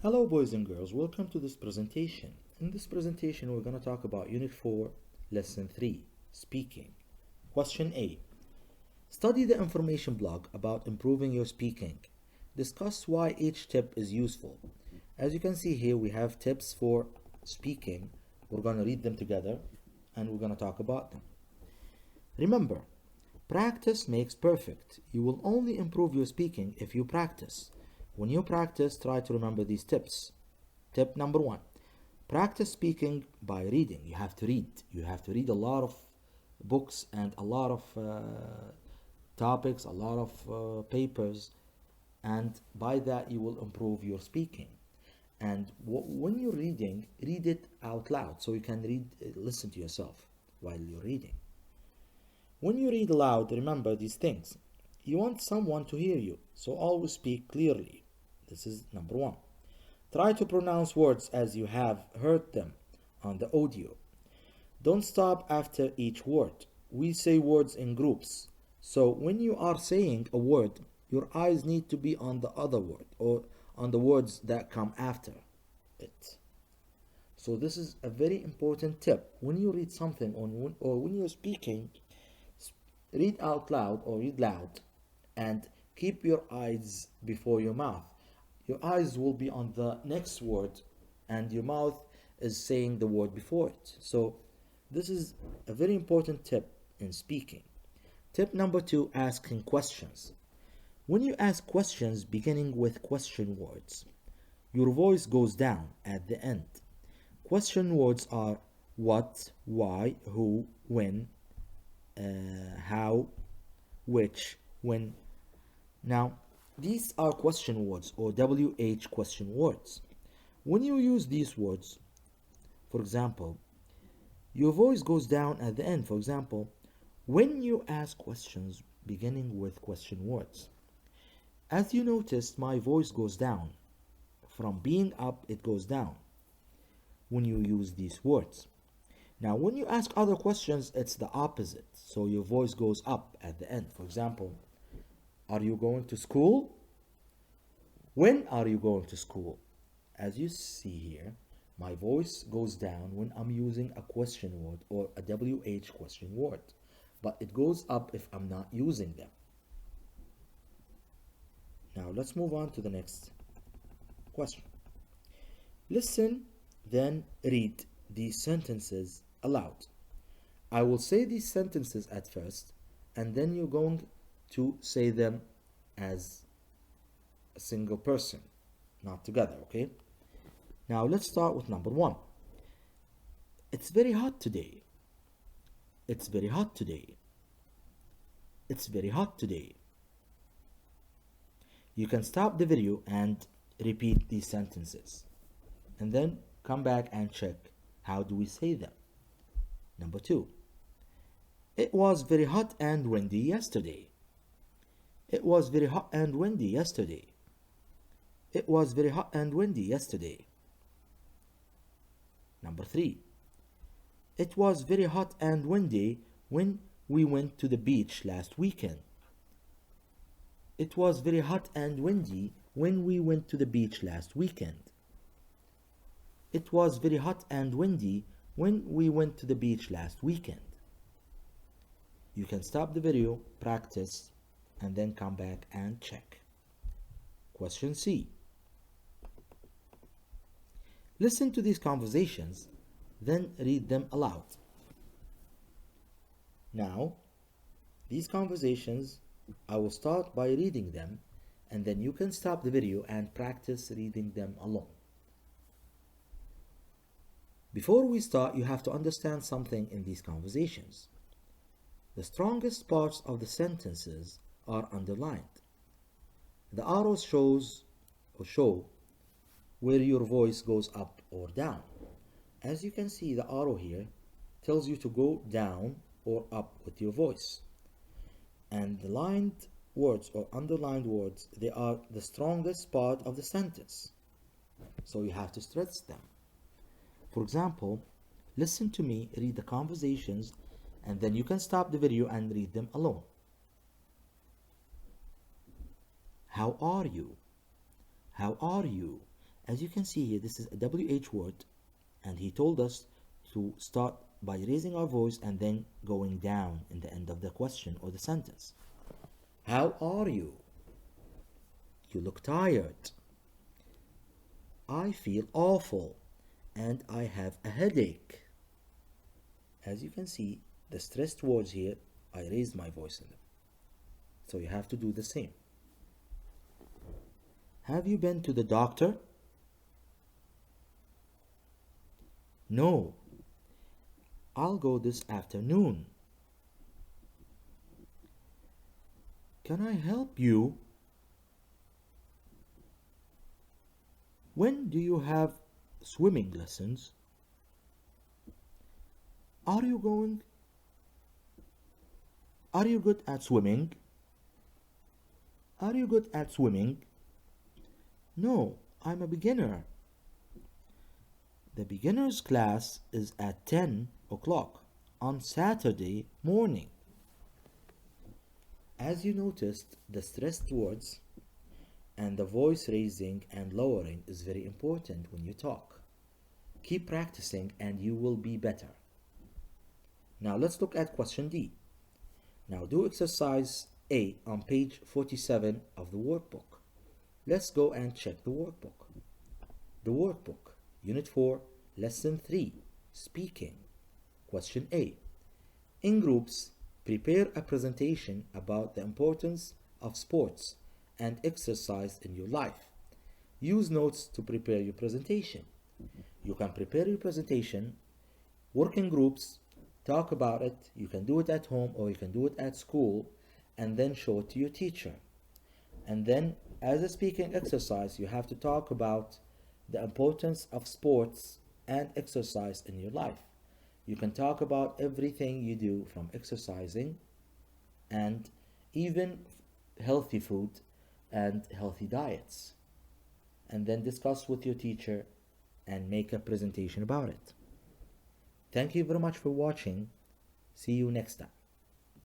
Hello boys and girls, welcome to this presentation. In this presentation we're going to talk about Unit 4, Lesson 3, Speaking. Question A. Study the information blog about improving your speaking. Discuss why each tip is useful. As you can see here we have tips for speaking. We're going to read them together and we're going to talk about them. Remember, practice makes perfect. You will only improve your speaking if you practice. When you practice, try to remember these tips. Tip number 1. Practice speaking by reading. You have to read. You have to read a lot of books and a lot of topics, a lot of papers, and by that you will improve your speaking. And when you're reading, read it out loud so you can listen to yourself while you're reading. When you read aloud, remember these things. You want someone to hear you, so always speak clearly. This is number 1. Try to pronounce words as you have heard them on the audio. Don't stop after each word. We say words in groups, so when you are saying a word, your eyes need to be on the other word or on the words that come after it. So this is a very important tip. When you read something or when you're speaking, read out loud or read loud and keep your eyes before your mouth. Your eyes will be on the next word and your mouth is saying the word before it. So this is a very important tip in speaking. Tip number 2, asking questions. When you ask questions beginning with question words, your voice goes down at the end. Question words are what, why, who, when, how, which, when. Now, these are question words or WH question words. When you use these words, for example, your voice goes down at the end. For example, when you ask questions beginning with question words. As you noticed, my voice goes down. From being up, it goes down when you use these words. Now, when you ask other questions, it's the opposite. So your voice goes up at the end. For example, are you going to school? When are you going to school? As you see here, my voice goes down when I'm using a question word or a WH question word, but it goes up if I'm not using them. Now let's move on to the next question. Listen, then read these sentences aloud. I will say these sentences at first, and then you're going to say them as a single person, not together, okay? Now let's start with number 1. It's very hot today. It's very hot today. It's very hot today. You can stop the video and repeat these sentences, and then come back and check how do we say them. Number 2. It was very hot and windy yesterday. It was very hot and windy yesterday. It was very hot and windy yesterday. Number 3. It was very hot and windy when we went to the beach last weekend. It was very hot and windy when we went to the beach last weekend. It was very hot and windy when we went to the beach last weekend. You can stop the video, practice, and then come back and check. Question C. Listen to these conversations, then read them aloud. Now, these conversations, I will start by reading them, and then you can stop the video and practice reading them alone. Before we start, you have to understand something in these conversations. The strongest parts of the sentences are underlined. The arrows show where your voice goes up or down. As you can see, the arrow here tells you to go down or up with your voice. And the lined words or underlined words, they are the strongest part of the sentence. So you have to stress them. For example, listen to me read the conversations, and then you can stop the video and read them alone. How are you? How are you? As you can see here, this is a WH word, and he told us to start by raising our voice and then going down in the end of the question or the sentence. How are you? You look tired. I feel awful and I have a headache. As you can see, the stressed words here, I raised my voice in them. So you have to do the same. Have you been to the doctor? No. I'll go this afternoon. Can I help you? When do you have swimming lessons? Are you good at swimming? Are you good at swimming? No, I'm a beginner. The beginner's class is at 10 o'clock on Saturday morning. As you noticed, the stressed words and the voice raising and lowering is very important when you talk. Keep practicing and you will be better. Now let's look at question D. Now do exercise A on page 47 of the workbook. Let's go and check the workbook. The workbook, Unit 4, Lesson 3, Speaking. Question A. In groups, prepare a presentation about the importance of sports and exercise in your life. Use notes to prepare your presentation. You can prepare your presentation, work in groups, talk about it. You can do it at home or you can do it at school and then show it to your teacher. And then as a speaking exercise, you have to talk about the importance of sports and exercise in your life. You can talk about everything you do from exercising and even healthy food and healthy diets. And then discuss with your teacher and make a presentation about it. Thank you very much for watching. See you next time.